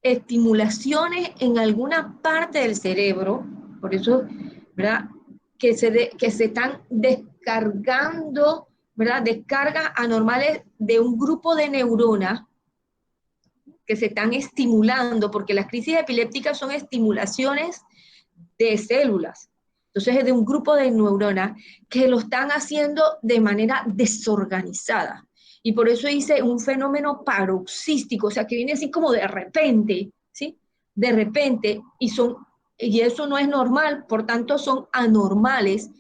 estimulaciones en alguna parte del cerebro, por eso, ¿verdad? Que se están descargando, ¿verdad? Descargas anormales de un grupo de neuronas que se están estimulando, porque las crisis epilépticas son estimulaciones de células. Entonces es de un grupo de neuronas que lo están haciendo de manera desorganizada. Y por eso dice un fenómeno paroxístico, o sea, que viene así como de repente, ¿sí? De repente, y eso no es normal, por tanto son anormales,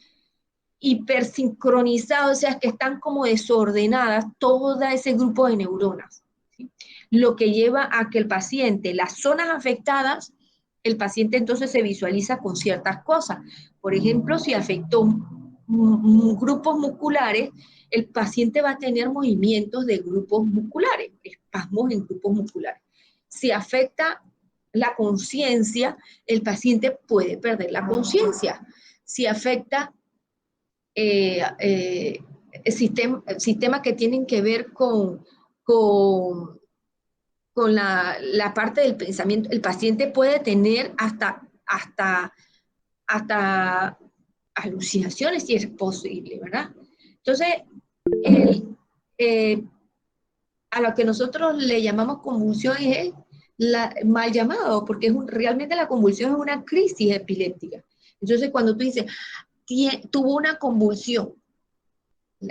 hipersincronizados, o sea, que están como desordenadas todo ese grupo de neuronas, ¿sí? Lo que lleva a que el paciente, las zonas afectadas, el paciente entonces se visualiza con ciertas cosas. Por ejemplo, si afectó grupos musculares, el paciente va a tener movimientos de grupos musculares, espasmos en grupos musculares. Si afecta la conciencia, el paciente puede perder la conciencia. Si afecta sistemas que tienen que ver con, con la parte del pensamiento, el paciente puede tener hasta alucinaciones si es posible, ¿verdad? Entonces, el, eh, a lo que nosotros le llamamos convulsión es mal llamado, porque realmente la convulsión es una crisis epiléptica. Entonces, cuando tú dices, tuvo una convulsión,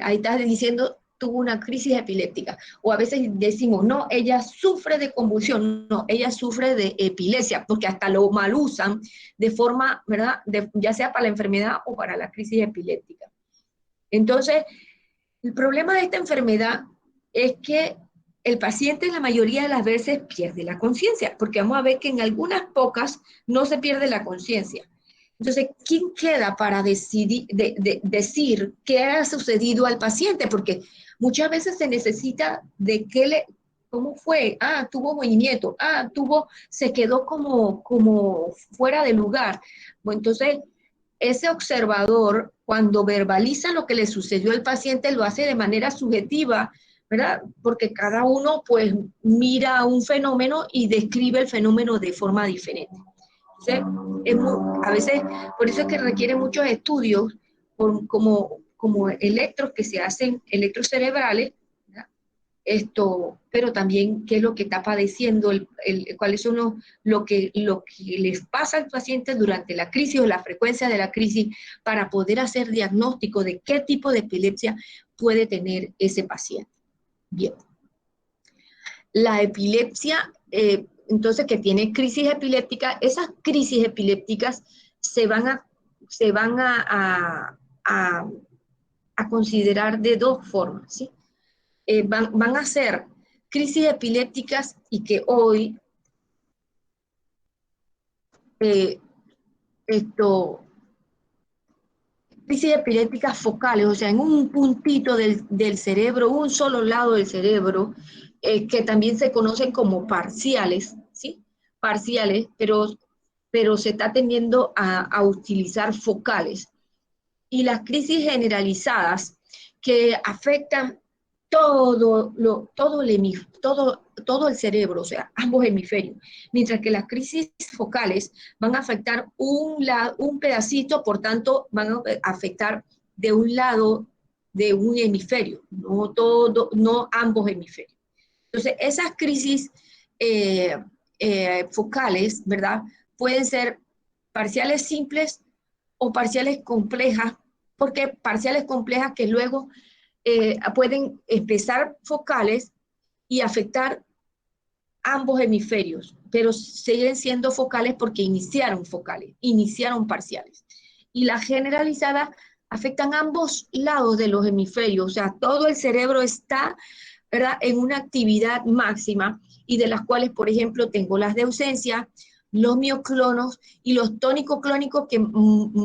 ahí estás diciendo, tuvo una crisis epiléptica. O a veces decimos, no, ella sufre de convulsión, no, ella sufre de epilepsia, porque hasta lo mal usan de forma, ¿verdad? Ya sea para la enfermedad o para la crisis epiléptica. Entonces, el problema de esta enfermedad es que el paciente en la mayoría de las veces pierde la conciencia, porque vamos a ver que en algunas pocas no se pierde la conciencia. Entonces, ¿quién queda para decir qué ha sucedido al paciente? Porque muchas veces se necesita de cómo fue, tuvo movimiento, se quedó como fuera de lugar. Bueno, entonces, ese observador, cuando verbaliza lo que le sucedió al paciente, lo hace de manera subjetiva, ¿verdad? Porque cada uno, pues, mira un fenómeno y describe el fenómeno de forma diferente. A veces, por eso es que requiere muchos estudios, como electros que se hacen, electros cerebrales, ¿verdad? Pero también qué es lo que está padeciendo, cuáles son lo que les pasa al paciente durante la crisis o la frecuencia de la crisis, para poder hacer diagnóstico de qué tipo de epilepsia puede tener ese paciente. Bien. La epilepsia, entonces, que tiene crisis epiléptica, esas crisis epilépticas se van a considerar de dos formas, ¿sí? Van a ser crisis epilépticas y que hoy eh, esto, crisis epilépticas focales, o sea, en un puntito del cerebro, un solo lado del cerebro, que también se conocen como parciales, ¿sí? Parciales, pero se está tendiendo a utilizar focales. Y las crisis generalizadas que afectan todo el cerebro, o sea, ambos hemisferios, mientras que las crisis focales van a afectar un pedacito, por tanto, van a afectar de un lado de un hemisferio, no ambos hemisferios. Entonces, esas crisis eh, focales, ¿verdad? Pueden ser parciales simples o parciales complejas, porque parciales complejas que luego pueden empezar focales y afectar ambos hemisferios, pero siguen siendo focales porque iniciaron parciales. Y las generalizadas afectan ambos lados de los hemisferios, o sea, todo el cerebro está, ¿verdad?, en una actividad máxima, y de las cuales, por ejemplo, tengo las de ausencia, los mioclonos y los tónico-clónicos, que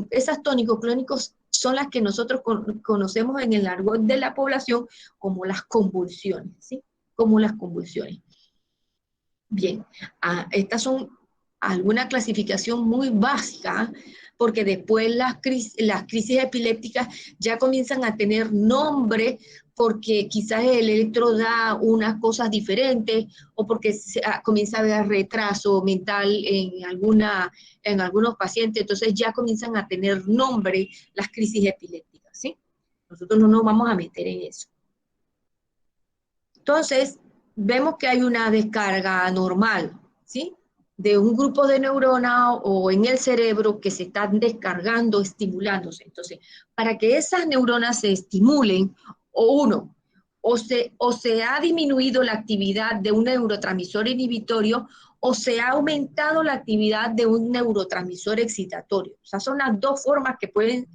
esas tónico-clónicos son las que nosotros conocemos en el argot de la población como las convulsiones, ¿sí? Como las convulsiones. Bien, estas son alguna clasificación muy básica, porque después las crisis epilépticas ya comienzan a tener nombre porque quizás el electro da unas cosas diferentes o porque comienza a haber retraso mental en algunos pacientes, entonces ya comienzan a tener nombre las crisis epilépticas, ¿sí? Nosotros no nos vamos a meter en eso. Entonces, vemos que hay una descarga anormal, ¿sí? De un grupo de neuronas o en el cerebro que se están descargando, estimulándose. Entonces, para que esas neuronas se estimulen, o se ha disminuido la actividad de un neurotransmisor inhibitorio o se ha aumentado la actividad de un neurotransmisor excitatorio. O sea, son las dos formas que pueden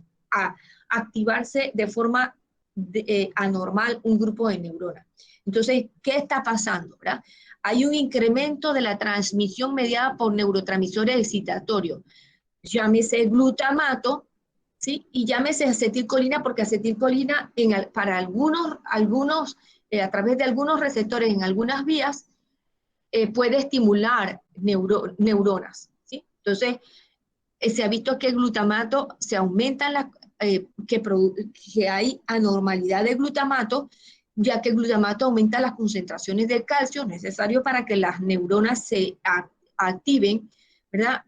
activarse de forma anormal un grupo de neuronas. Entonces, ¿qué está pasando? ¿Verdad? Hay un incremento de la transmisión mediada por neurotransmisores excitatorios. Llámese glutamato, ¿sí? Y llámese acetilcolina, porque acetilcolina para algunos a través de algunos receptores en algunas vías, puede estimular neuronas, ¿sí? Entonces, se ha visto que el glutamato se aumenta, que hay anormalidad de glutamato, ya que el glutamato aumenta las concentraciones de calcio necesario para que las neuronas se activen, ¿verdad?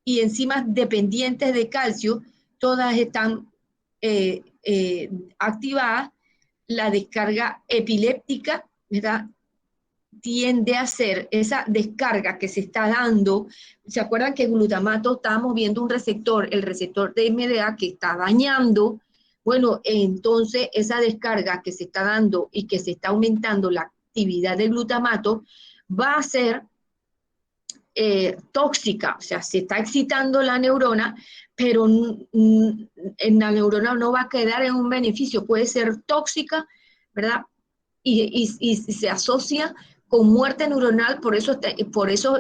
Y enzimas dependientes de calcio, todas están activadas. La descarga epiléptica, ¿verdad? Tiende a ser esa descarga que se está dando. ¿Se acuerdan que el glutamato estábamos viendo un receptor, el receptor de MDA que está dañando? Bueno, entonces esa descarga que se está dando y que se está aumentando la actividad del glutamato va a ser tóxica, o sea, se está excitando la neurona, pero en la neurona no va a quedar en un beneficio, puede ser tóxica, ¿verdad? Y se asocia con muerte neuronal, por eso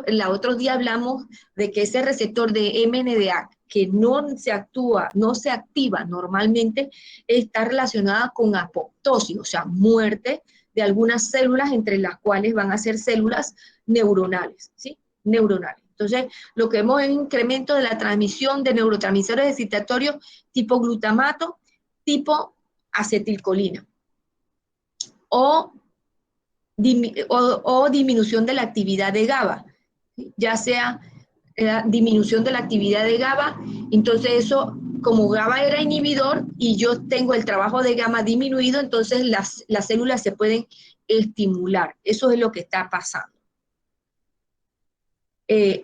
la otro día hablamos de que ese receptor de MNDA que no se activa normalmente, está relacionada con apoptosis, o sea, muerte de algunas células, entre las cuales van a ser células neuronales, ¿sí? Neuronales. Entonces, lo que vemos es un incremento de la transmisión de neurotransmisores excitatorios tipo glutamato, tipo acetilcolina, o disminución de la actividad de GABA, ya sea disminución de la actividad de GABA, entonces eso, como GABA era inhibidor y yo tengo el trabajo de gamma disminuido, entonces las células se pueden estimular. Eso es lo que está pasando.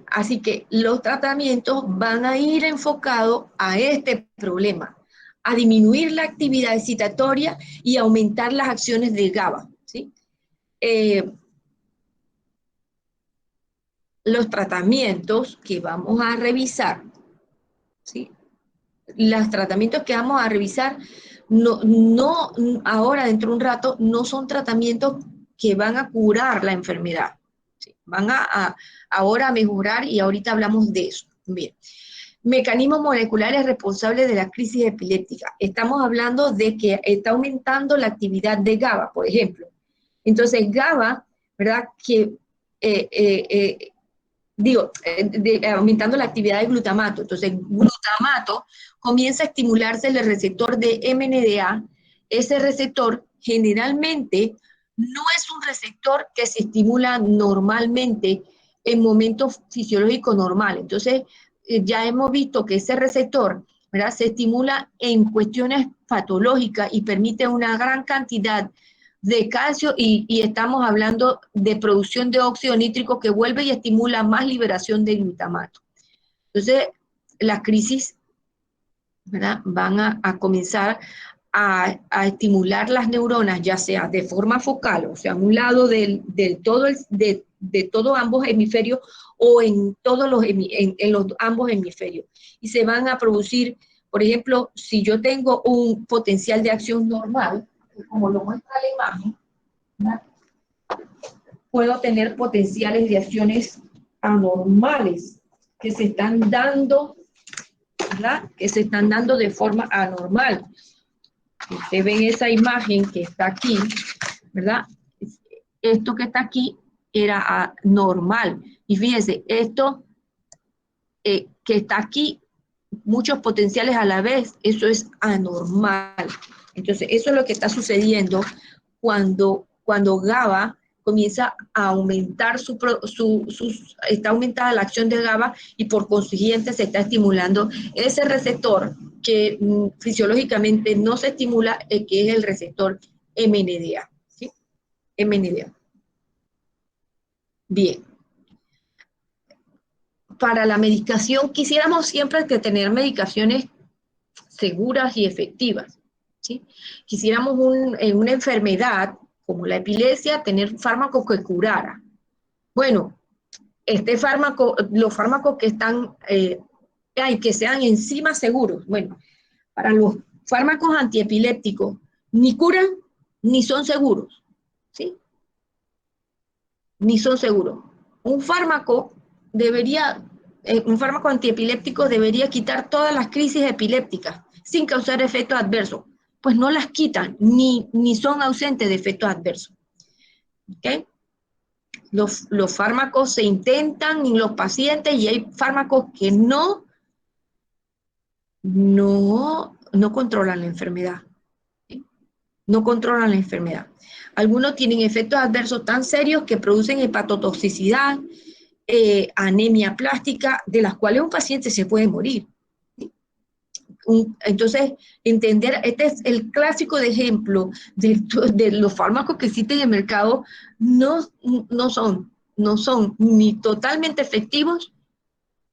Así que los tratamientos van a ir enfocados a este problema, a disminuir la actividad excitatoria y aumentar las acciones de GABA, ¿sí? Los tratamientos que vamos a revisar, ¿sí? Los tratamientos que vamos a revisar, ahora dentro de un rato, no son tratamientos que van a curar la enfermedad, ¿sí? Van ahora a mejorar y ahorita hablamos de eso. Bien. Mecanismos moleculares responsables de la crisis epiléptica. Estamos hablando de que está aumentando la actividad de GABA, por ejemplo. Entonces, GABA, ¿verdad? Que aumentando la actividad de glutamato. Entonces, glutamato comienza a estimularse el receptor de MNDA. Ese receptor generalmente no es un receptor que se estimula normalmente en momentos fisiológicos normales. Entonces, ya hemos visto que ese receptor, ¿verdad?, se estimula en cuestiones patológicas y permite una gran cantidad de calcio y estamos hablando de producción de óxido nítrico que vuelve y estimula más liberación de glutamato. Entonces, las crisis, ¿verdad?, van a comenzar a estimular las neuronas, ya sea de forma focal, o sea, a un lado de todos ambos hemisferios o en los ambos hemisferios. Y se van a producir, por ejemplo, si yo tengo un potencial de acción normal, como lo muestra la imagen, ¿verdad?, puedo tener potenciales de acciones anormales que se están dando, ¿verdad?, que se están dando de forma anormal. Ustedes ven esa imagen que está aquí, ¿verdad? Esto que está aquí era normal. Y fíjense, esto que está aquí muchos potenciales a la vez, eso es anormal. Entonces, eso es lo que está sucediendo cuando GABA comienza a aumentar está aumentada la acción de GABA y por consiguiente se está estimulando ese receptor que fisiológicamente no se estimula, que es el receptor MNDA. ¿Sí? MNDA. Bien. Para la medicación, quisiéramos siempre tener medicaciones seguras y efectivas. ¿Sí? Quisiéramos en una enfermedad como la epilepsia tener fármacos que curara. Bueno, los fármacos que están, que sean encima seguros. Bueno, para los fármacos antiepilépticos, ni curan ni son seguros. ¿Sí? Ni son seguros. Un fármaco un fármaco antiepiléptico debería quitar todas las crisis epilépticas sin causar efectos adversos. Pues no las quitan, ni son ausentes de efectos adversos. ¿Okay? Los fármacos se intentan en los pacientes y hay fármacos que no controlan la enfermedad. ¿Sí? No controlan la enfermedad. Algunos tienen efectos adversos tan serios que producen hepatotoxicidad, anemia plástica, de las cuales un paciente se puede morir. Entonces, entender, este es el clásico de ejemplo de los fármacos que existen en el mercado, no son ni totalmente efectivos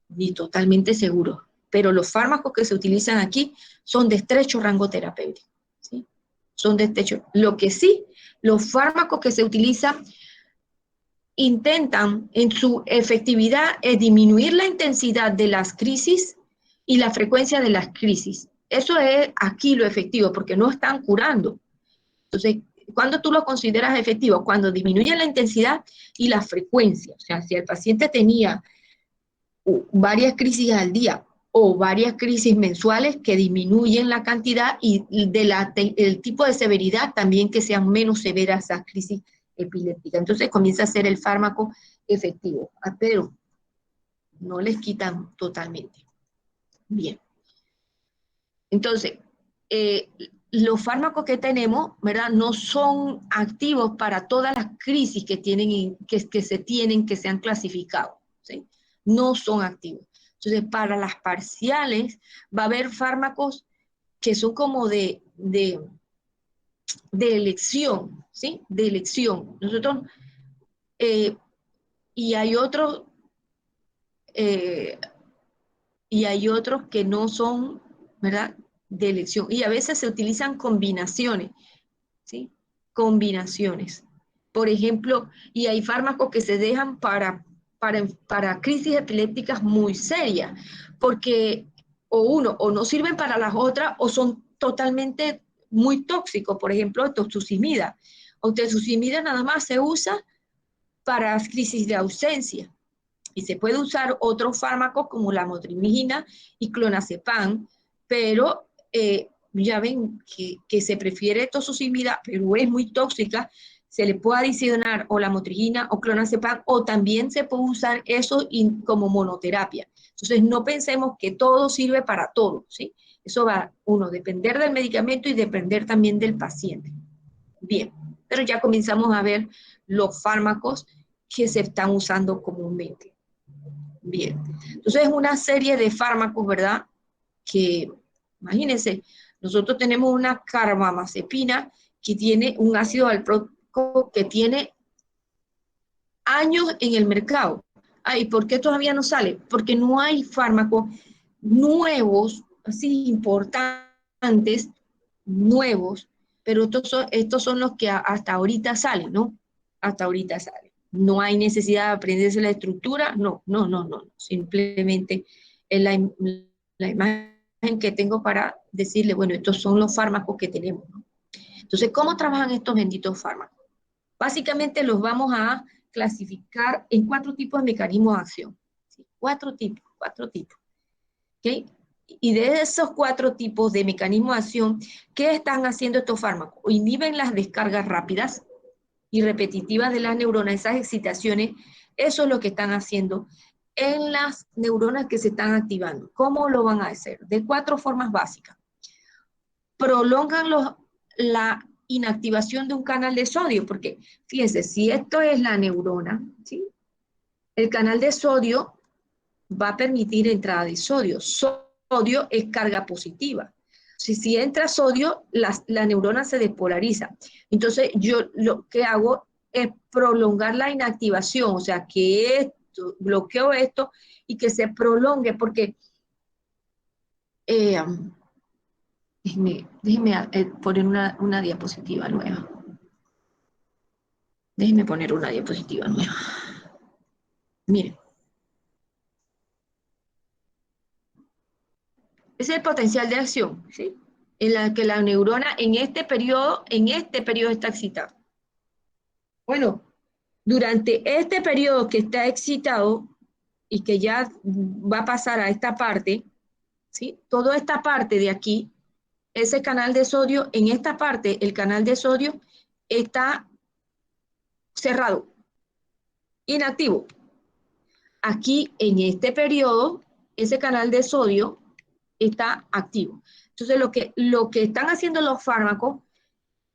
ni totalmente seguros. Pero los fármacos que se utilizan aquí son de estrecho rango terapéutico. ¿Sí? Son de estrecho. Lo que sí, los fármacos que se utilizan intentan en su efectividad disminuir la intensidad de las crisis y la frecuencia de las crisis. Eso es aquí lo efectivo, porque no están curando. Entonces, ¿cuándo tú lo consideras efectivo? Cuando disminuye la intensidad y la frecuencia. O sea, si el paciente tenía varias crisis al día o varias crisis mensuales que disminuyen la cantidad y el tipo de severidad también que sean menos severas esas crisis epilépticas. Entonces comienza a ser el fármaco efectivo, pero no les quitan totalmente. Bien. Entonces, los fármacos que tenemos, ¿verdad? No son activos para todas las crisis que que se han clasificado, ¿sí? No son activos. Entonces, para las parciales va a haber fármacos que son como de elección, ¿sí? De elección. Nosotros, eh, y hay otros, eh, y hay otros que no son, ¿verdad? De elección. Y a veces se utilizan combinaciones, ¿sí? Combinaciones. Por ejemplo, y hay fármacos que se dejan para crisis epilépticas muy serias, porque o no sirven para las otras o son totalmente muy tóxicos. Por ejemplo, tosusimida. Tosusimida nada más se usa para crisis de ausencia. Y se puede usar otros fármacos como la motriptilina y clonazepam, pero ya ven que se prefiere tosusimida, pero es muy tóxica, se le puede adicionar o la motriptilina o clonazepam, o también se puede usar eso como monoterapia. Entonces, no pensemos que todo sirve para todo, ¿sí? Eso va, depender del medicamento y depender también del paciente. Bien, pero ya comenzamos a ver los fármacos que se están usando comúnmente. Bien, entonces es una serie de fármacos, ¿verdad? Que, imagínense, nosotros tenemos una carbamazepina que tiene un ácido valproico que tiene años en el mercado. ¿Y por qué todavía no sale? Porque no hay fármacos nuevos, así importantes, nuevos, pero estos son los que hasta ahorita salen, ¿no? Hasta ahorita salen. No hay necesidad de aprenderse la estructura, no. Simplemente es la imagen que tengo para decirle, bueno, estos son los fármacos que tenemos, ¿no? Entonces, ¿cómo trabajan estos benditos fármacos? Básicamente los vamos a clasificar en 4 tipos de mecanismos de acción. ¿Sí? 4 tipos. ¿Okay? Y de esos 4 tipos de mecanismos de acción, ¿qué están haciendo estos fármacos? Inhiben las descargas rápidas y repetitivas de las neuronas, esas excitaciones, eso es lo que están haciendo en las neuronas que se están activando. ¿Cómo lo van a hacer? De 4 formas básicas. Prolongan la inactivación de un canal de sodio, porque fíjense, si esto es la neurona, ¿sí? El canal de sodio va a permitir entrada de sodio. Sodio es carga positiva. Si entra sodio, la neurona se despolariza. Entonces, yo lo que hago es prolongar la inactivación, o sea, que esto, bloqueo esto y que se prolongue, porque eh, déjeme poner una diapositiva nueva. Déjeme poner una diapositiva nueva. Miren, ese es el potencial de acción, ¿sí? En la que la neurona en este periodo está excitada. Bueno, durante este periodo que está excitado y que ya va a pasar a esta parte, ¿sí? Toda esta parte de aquí, ese canal de sodio, en esta parte, el canal de sodio está cerrado, inactivo. Aquí, en este periodo, ese canal de sodio está activo. Entonces, lo que están haciendo los fármacos,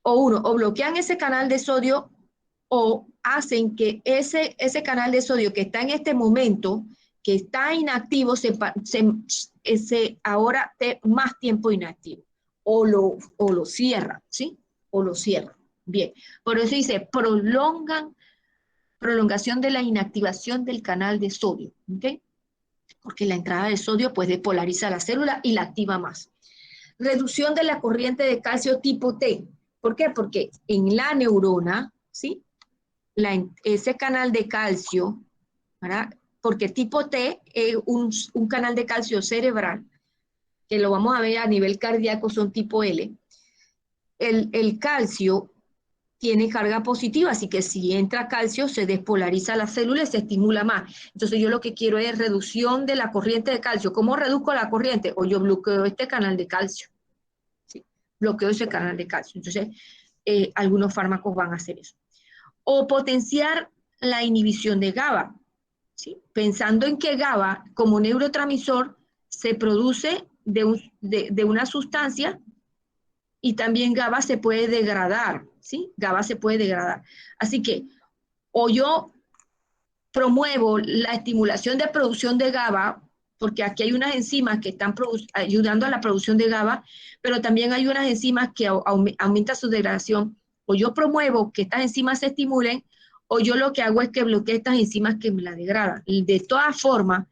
o bloquean ese canal de sodio o hacen que ese canal de sodio que está en este momento, que está inactivo, ahora esté más tiempo inactivo, o lo cierra, ¿sí? O lo cierra. Bien, por eso dice, prolongación de la inactivación del canal de sodio, ¿ok? Porque la entrada de sodio pues despolariza la célula y la activa más. Reducción de la corriente de calcio tipo T. ¿Por qué? Porque en la neurona, ¿sí? Ese canal de calcio, ¿verdad? Porque tipo T es un canal de calcio cerebral, que lo vamos a ver a nivel cardíaco, son tipo L. El calcio tiene carga positiva, así que si entra calcio se despolariza la célula y se estimula más. Entonces yo lo que quiero es reducción de la corriente de calcio. ¿Cómo reduzco la corriente? O yo bloqueo este canal de calcio, ¿sí? Bloqueo ese canal de calcio. Entonces algunos fármacos van a hacer eso. O potenciar la inhibición de GABA, ¿sí? Pensando en que GABA como neurotransmisor se produce de una sustancia y también GABA se puede degradar, ¿sí? GABA se puede degradar. Así que o yo promuevo la estimulación de producción de GABA, porque aquí hay unas enzimas que están ayudando a la producción de GABA, pero también hay unas enzimas que aumentan su degradación. O yo promuevo que estas enzimas se estimulen, o yo lo que hago es que bloqueo estas enzimas que me la degradan. Y de todas formas,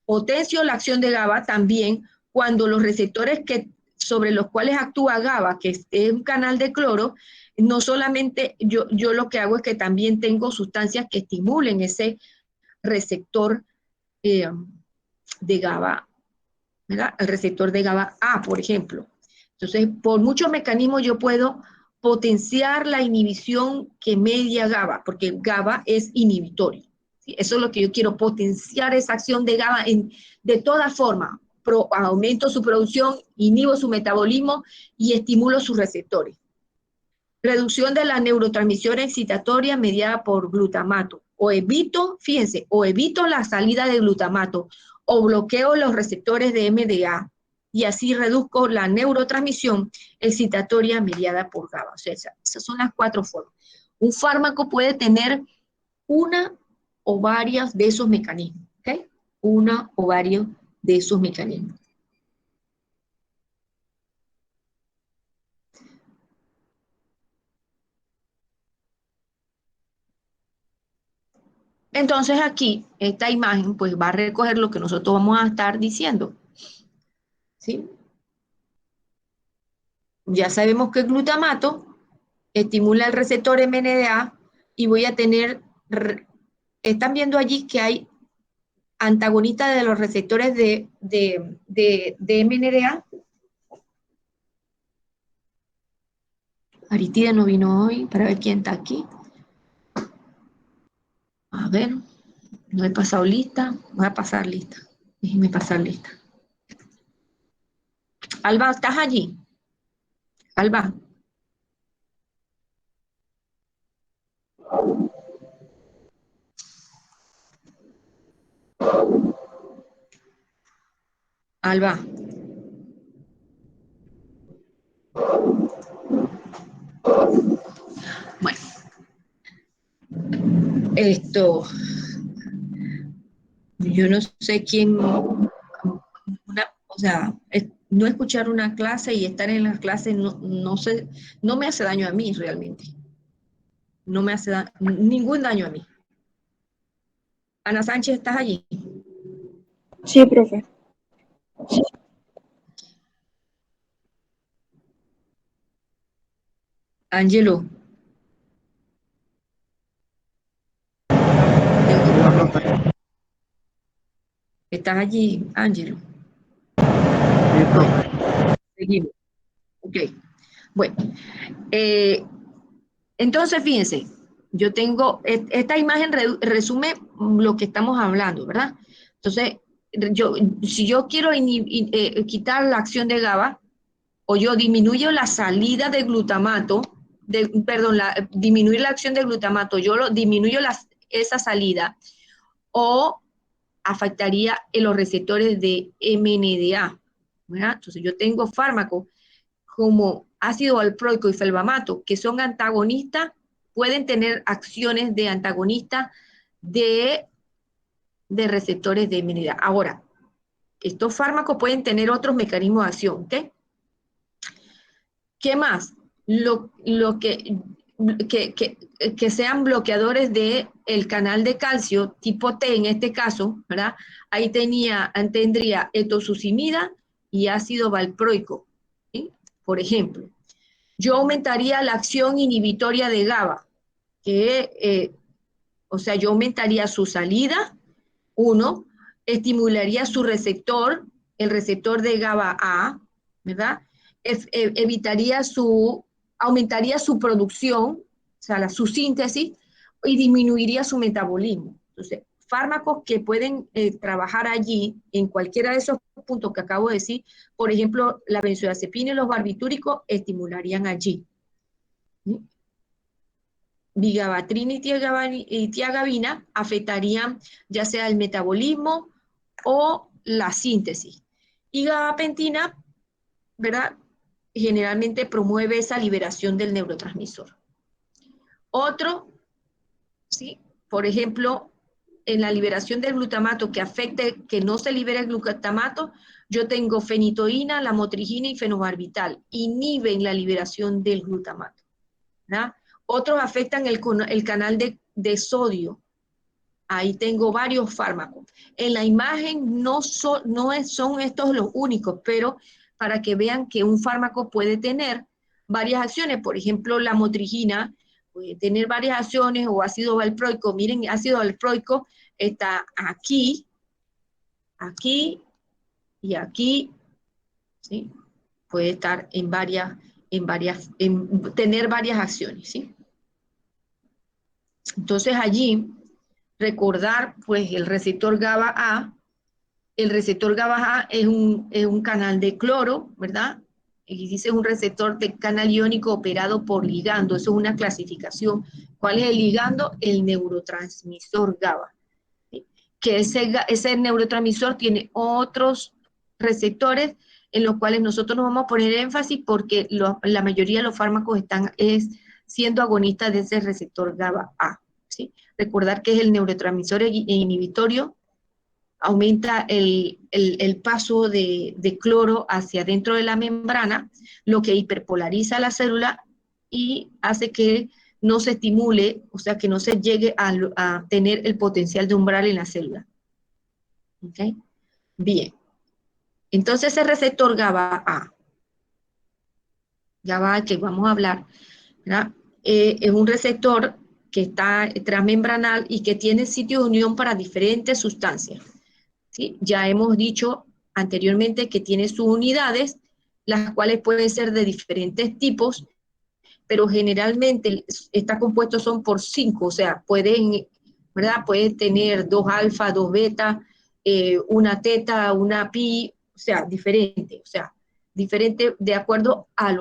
potencio la acción de GABA también cuando los receptores sobre los cuales actúa GABA, que es un canal de cloro, no solamente yo lo que hago es que también tengo sustancias que estimulen ese receptor eh, de GABA, ¿verdad? El receptor de GABA A, por ejemplo. Entonces, por muchos mecanismos yo puedo potenciar la inhibición que media GABA, porque GABA es inhibitorio. ¿Sí? Eso es lo que yo quiero, potenciar esa acción de GABA de toda forma. Aumento su producción, inhibo su metabolismo y estimulo sus receptores. Reducción de la neurotransmisión excitatoria mediada por glutamato. Fíjense, o evito la salida de glutamato o bloqueo los receptores de MDA y así reduzco la neurotransmisión excitatoria mediada por GABA. O sea, esas son las 4 formas. Un fármaco puede tener una o varias de esos mecanismos, ¿ok? Una o varios de esos mecanismos. Entonces aquí, esta imagen, pues va a recoger lo que nosotros vamos a estar diciendo, ¿sí? Ya sabemos que el glutamato estimula el receptor MNDA y voy a tener, están viendo allí que hay antagonistas de los receptores de MNDA. Aritida no vino hoy para ver quién está aquí. A ver, no he pasado lista, voy a pasar lista. Déjenme pasar lista. Alba, ¿estás allí? Alba. Alba. Bueno, esto, yo no sé quién, o sea, no escuchar una clase y estar en la clase no sé, no me hace daño a mí realmente. No me hace ningún daño a mí. Ana Sánchez, ¿estás allí? Sí, profe. Ángelo, Hola, profe. ¿estás allí, Ángelo? Sí, Bueno, profe. seguimos. Ok. Bueno, entonces fíjense, yo tengo, esta imagen resume lo que estamos hablando, ¿verdad? Entonces, si yo quiero quitar la acción de GABA, o yo disminuyo la salida de glutamato, perdón, disminuir la acción de glutamato, disminuyo esa salida, o afectaría en los receptores de MNDA, ¿verdad? Entonces yo tengo fármacos como ácido valproico y felbamato, que son antagonistas, pueden tener acciones de antagonista de, de receptores de MNDA. Ahora, estos fármacos pueden tener otros mecanismos de acción, ¿ok? ¿Qué más? Lo que sean bloqueadores del canal de calcio tipo T en este caso, ¿verdad? Ahí tendría etosusimida y ácido valproico, ¿sí? Por ejemplo, yo aumentaría la acción inhibitoria de GABA, o sea, yo aumentaría su salida, uno, estimularía su receptor, el receptor de GABA A, ¿verdad? Aumentaría su producción, o sea, su síntesis, y disminuiría su metabolismo. Entonces, fármacos que pueden trabajar allí, en cualquiera de esos puntos que acabo de decir, por ejemplo, la benzodiazepina y los barbitúricos estimularían allí. ¿Sí? Vigabatrina y tiagabina afectarían ya sea el metabolismo o la síntesis. Y gabapentina, ¿verdad? Generalmente promueve esa liberación del neurotransmisor. Otro, ¿sí? Por ejemplo, en la liberación del glutamato que afecte que no se libere el glutamato, yo tengo fenitoína, lamotrigina y fenobarbital. Inhiben la liberación del glutamato, ¿verdad? Otros afectan el canal de sodio. Ahí tengo varios fármacos. En la imagen son estos los únicos, pero para que vean que un fármaco puede tener varias acciones. Por ejemplo, la motrigina puede tener varias acciones o ácido valproico. Miren, ácido valproico está aquí, aquí y aquí, ¿sí? Puede estar tener varias acciones, ¿sí? Entonces allí recordar pues el receptor GABA A. El receptor GABA A es un canal de cloro, ¿verdad? Y dice es un receptor de canal iónico operado por ligando. Eso es una clasificación. ¿Cuál es el ligando? El neurotransmisor GABA. ¿Sí? Que ese neurotransmisor tiene otros receptores en los cuales nosotros nos vamos a poner énfasis porque la mayoría de los fármacos están siendo agonistas de ese receptor GABA A. ¿Sí? Recordar que es el neurotransmisor inhibitorio, aumenta el paso de cloro hacia dentro de la membrana, lo que hiperpolariza la célula y hace que no se estimule, o sea, que no se llegue a tener el potencial de umbral en la célula. ¿Okay? Bien. Entonces, ese receptor GABA A, GABA A que vamos a hablar, ¿verdad? Es un receptor que está transmembranal y que tiene sitio de unión para diferentes sustancias. ¿Sí? Ya hemos dicho anteriormente que tiene sus unidades, las cuales pueden ser de diferentes tipos, pero generalmente está compuesto son por 5, o sea, ¿verdad? Pueden tener 2 alfa, 2 beta, una teta, una pi, o sea, diferente de acuerdo a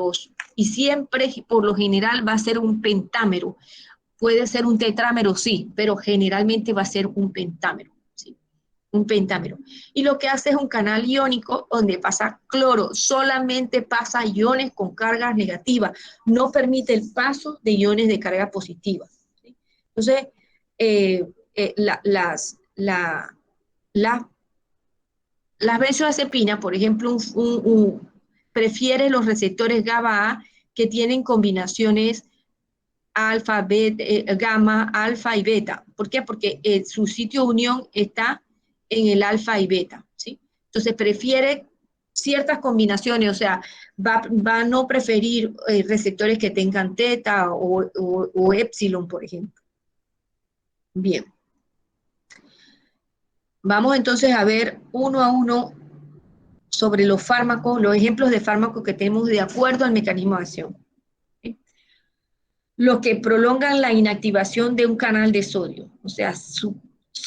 y siempre por lo general va a ser un pentámero. Puede ser un tetrámero, sí, pero generalmente va a ser un pentámero, ¿sí? un pentámero. Y lo que hace es un canal iónico donde pasa cloro, solamente pasa iones con cargas negativas, no permite el paso de iones de carga positiva. ¿Sí? Entonces, las benzodiazepinas, por ejemplo, prefiere los receptores GABA A que tienen combinaciones alfa, beta, gamma, alfa y beta. ¿Por qué? Porque su sitio de unión está en el alfa y beta, ¿sí? Entonces prefiere ciertas combinaciones, o sea, va a no preferir receptores que tengan teta o epsilon, por ejemplo. Bien. Vamos entonces a ver uno a uno sobre los fármacos, los ejemplos de fármacos que tenemos de acuerdo al mecanismo de acción. ¿Sí? Los que prolongan la inactivación de un canal de sodio, o sea,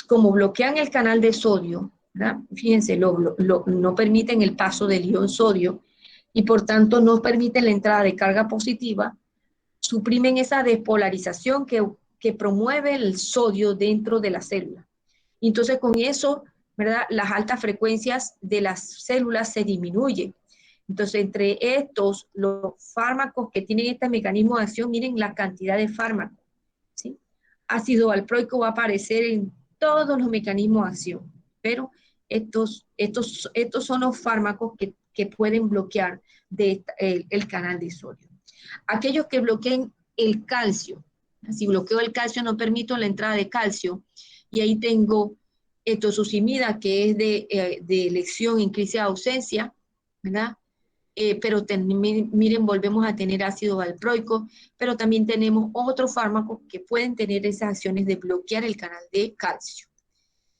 como bloquean el canal de sodio, ¿verdad? Fíjense, no permiten el paso del ion sodio y por tanto no permiten la entrada de carga positiva, suprimen esa despolarización que promueve el sodio dentro de la célula. Entonces con eso, ¿verdad? Las altas frecuencias de las células se disminuyen. Entonces, entre estos, los fármacos que tienen este mecanismo de acción, miren la cantidad de fármacos, ¿sí? Ácido valproico va a aparecer en todos los mecanismos de acción, pero estos son los fármacos que pueden bloquear el canal de sodio. Aquellos que bloqueen el calcio, si bloqueo el calcio no permito la entrada de calcio, y ahí tengo etosusimida, que es de elección en crisis de ausencia, ¿verdad? Pero miren, volvemos a tener ácido valproico, pero también tenemos otros fármacos que pueden tener esas acciones de bloquear el canal de calcio.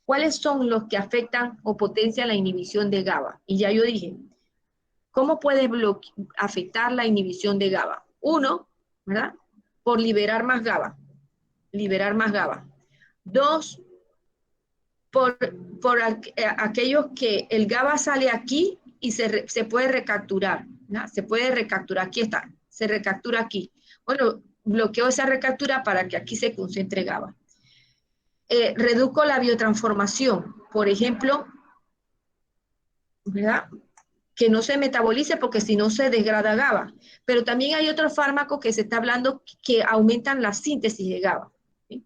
¿Cuáles son los que afectan o potencian la inhibición de GABA? Y ya yo dije, ¿cómo puede afectar la inhibición de GABA? Uno, ¿verdad? Por liberar más GABA. Liberar más GABA. Dos, por aquellos que el GABA sale aquí y se puede recapturar, ¿no? Se puede recapturar, aquí está, se recaptura aquí. Bueno, bloqueo esa recaptura para que aquí se concentre GABA. Reduzco la biotransformación, por ejemplo, ¿verdad? Que no se metabolice porque si no se degrada GABA. Pero también hay otros fármacos que se está hablando que aumentan la síntesis de GABA. ¿Sí?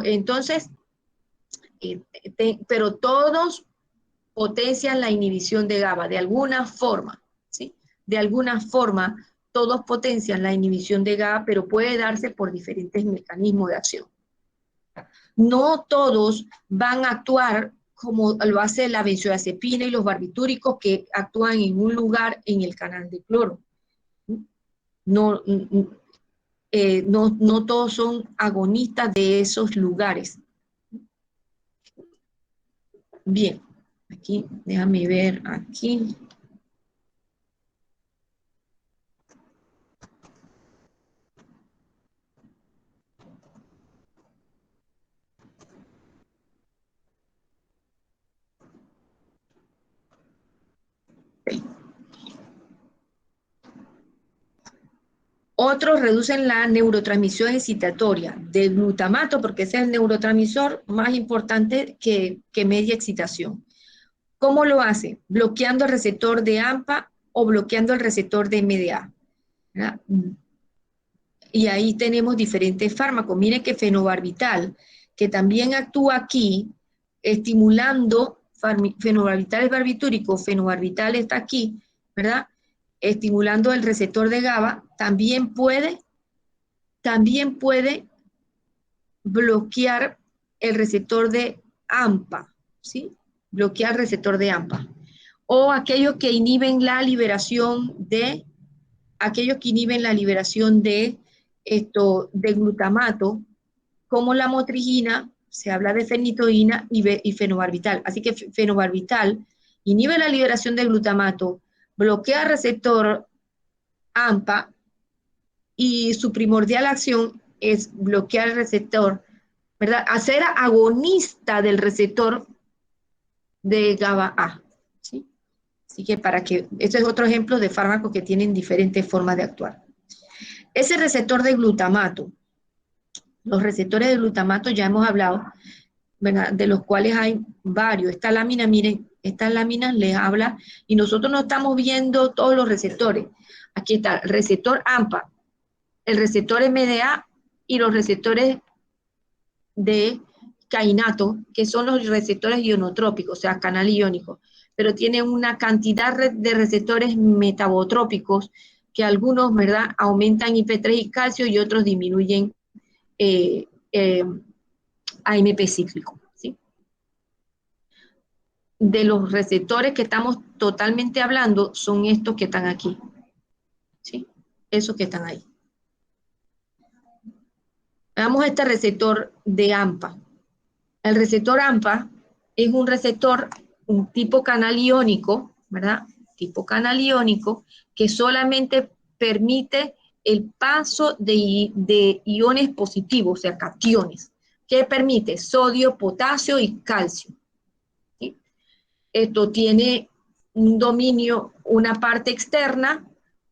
Entonces, pero todos potencian la inhibición de GABA, de alguna forma, ¿sí? De alguna forma, todos potencian la inhibición de GABA, pero puede darse por diferentes mecanismos de acción. No todos van a actuar como lo hace la benzodiazepina y los barbitúricos que actúan en un lugar en el canal de cloro. No, no todos son agonistas de esos lugares. Bien, aquí, déjame ver aquí. Otros reducen la neurotransmisión excitatoria del glutamato, porque ese es el neurotransmisor más importante que media excitación. ¿Cómo lo hace? Bloqueando el receptor de AMPA o bloqueando el receptor de MDA. ¿Verdad? Y ahí tenemos diferentes fármacos. Miren que fenobarbital, que también actúa aquí, estimulando, fenobarbital es barbitúrico, fenobarbital está aquí, ¿verdad? Estimulando el receptor de GABA, también puede bloquear el receptor de AMPA, ¿sí? Bloquear el receptor de AMPA. O aquellos que inhiben la liberación de glutamato, como la motrigina, se habla de fenitoína y fenobarbital. Así que fenobarbital inhibe la liberación de glutamato, bloquea el receptor AMPA y su primordial acción es bloquear el receptor, ¿verdad? Hacer agonista del receptor de GABA A, ¿sí? Así que este es otro ejemplo de fármacos que tienen diferentes formas de actuar. Ese receptor de glutamato, los receptores de glutamato ya hemos hablado ¿verdad? De los cuales hay varios. Esta lámina, miren, estas láminas les habla, y nosotros no estamos viendo todos los receptores. Aquí está el receptor AMPA, el receptor MDA y los receptores de kainato, que son los receptores ionotrópicos, o sea, canal iónico, pero tiene una cantidad de receptores metabotrópicos que algunos, ¿verdad?, aumentan IP3 y calcio y otros disminuyen eh, eh, AMP cíclico, ¿sí? De los receptores que estamos totalmente hablando son estos que están aquí, ¿sí? Esos que están ahí. Veamos este receptor de AMPA. El receptor AMPA es un receptor, un tipo canal iónico, ¿verdad? Tipo canal iónico que solamente permite el paso de iones positivos, o sea, cationes. ¿Qué permite? Sodio, potasio y calcio. ¿Sí? Esto tiene un dominio, una parte externa,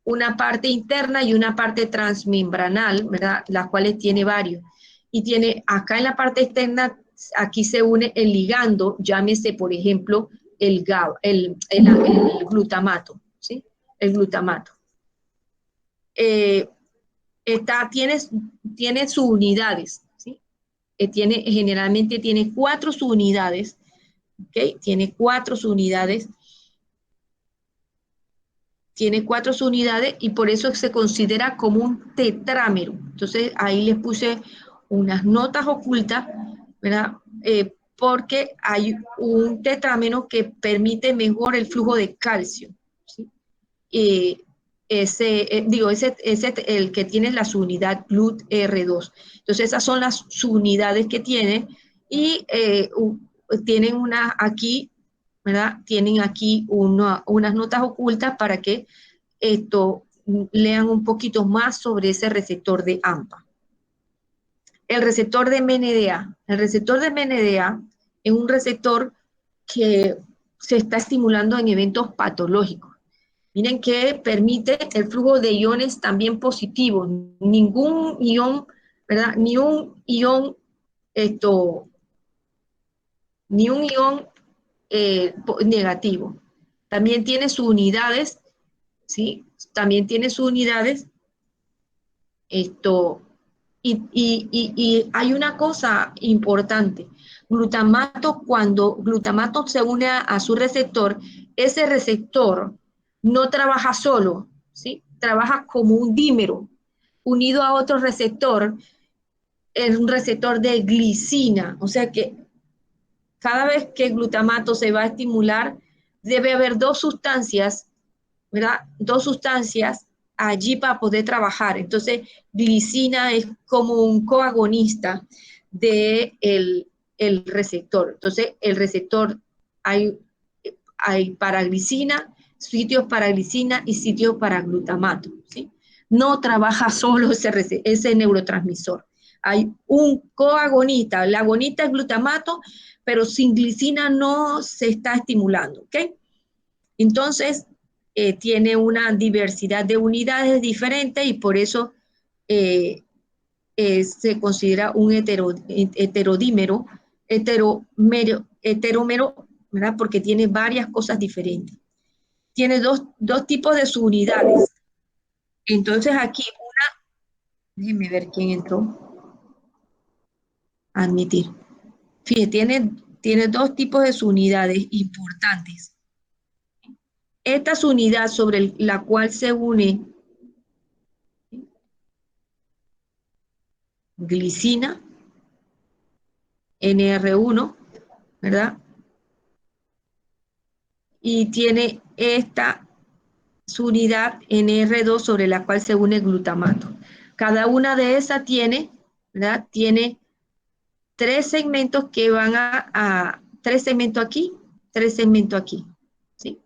una parte interna y una parte transmembranal, ¿verdad? Las cuales tiene varios. Y tiene acá en la parte externa, aquí se une el ligando, llámese, por ejemplo, el glutamato, ¿sí? El glutamato. Tiene sus unidades, ¿sí? Generalmente tiene 4 subunidades, ¿ok? Tiene 4 subunidades. Tiene 4 subunidades y por eso se considera como un tetrámero. Entonces ahí les puse unas notas ocultas, ¿verdad? Porque hay un tetrámero que permite mejor el flujo de calcio, ¿sí? El que tiene la subunidad GLUT-R2. Entonces esas son las subunidades que tiene y tienen una aquí, ¿verdad? Tienen aquí unas notas ocultas para que lean un poquito más sobre ese receptor de AMPA. El receptor de MNDA. El receptor de MNDA es un receptor que se está estimulando en eventos patológicos. Miren que permite el flujo de iones también positivos. Ningún ion, ¿verdad? Ni un ion negativo. También tiene sus unidades, ¿sí? También tiene sus unidades. Y hay una cosa importante. Cuando glutamato se une a su receptor, ese receptor no trabaja solo, ¿sí? Trabaja como un dímero unido a otro receptor, es un receptor de glicina, o sea que cada vez que el glutamato se va a estimular, debe haber 2 sustancias, ¿verdad? 2 sustancias allí para poder trabajar. Entonces, glicina es como un coagonista del el receptor. Entonces, el receptor, hay para glicina, sitios para glicina y sitios para glutamato, ¿sí? No trabaja solo ese neurotransmisor. Hay un coagonista, el agonista es glutamato, pero sin glicina no se está estimulando, ¿ok? Entonces, tiene una diversidad de unidades diferentes y por eso se considera un heterómero, ¿verdad? Porque tiene varias cosas diferentes. Tiene dos tipos de subunidades. Entonces aquí déjenme ver quién entró. Admitir. Fíjense, tiene 2 tipos de subunidades importantes. Esta subunidad sobre la cual se une glicina, NR1, ¿verdad? Y tiene esta subunidad NR2 sobre la cual se une glutamato. Cada una de esas tiene, ¿verdad? Tiene 3 segmentos que van 3 segmentos aquí, 3 segmentos aquí, ¿sí?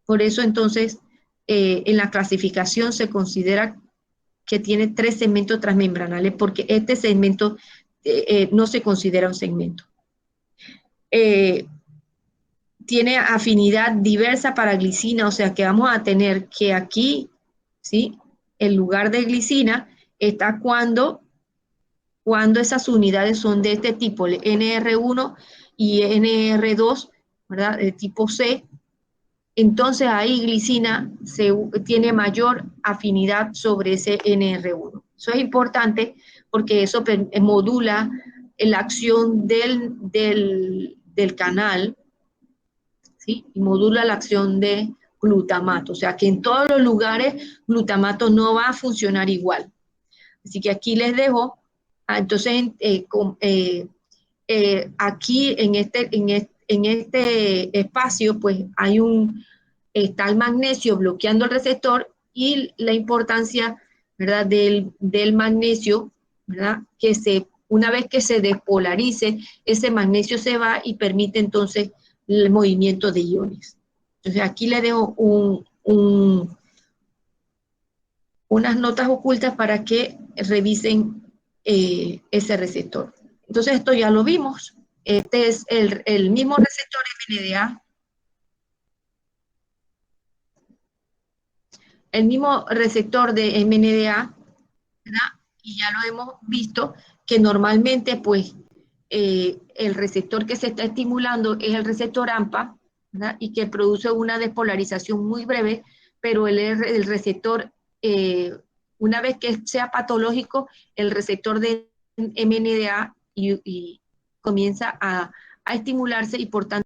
Por eso entonces en la clasificación se considera que tiene 3 segmentos transmembranales porque este segmento no se considera un segmento. Tiene afinidad diversa para glicina, o sea que vamos a tener que aquí, ¿sí? En lugar de glicina está cuando cuando esas unidades son de este tipo, el NR1 y NR2, ¿verdad? De tipo C, entonces ahí glicina tiene mayor afinidad sobre ese NR1. Eso es importante porque eso modula la acción del canal, ¿sí? Y modula la acción de glutamato. O sea que en todos los lugares glutamato no va a funcionar igual. Así que aquí les dejo. Entonces, aquí en este espacio, pues está el magnesio bloqueando el receptor y la importancia, ¿verdad? Del magnesio, ¿verdad? Una vez que se despolarice, ese magnesio se va y permite entonces el movimiento de iones. Entonces aquí le dejo unas notas ocultas para que revisen ese receptor. Entonces esto ya lo vimos. Este es el mismo receptor MNDA, el mismo receptor de MNDA, ¿verdad? Y ya lo hemos visto que normalmente pues el receptor que se está estimulando es el receptor AMPA, ¿verdad? Y que produce una despolarización muy breve, pero el receptor, una vez que sea patológico, el receptor de MNDA y comienza a estimularse y por tanto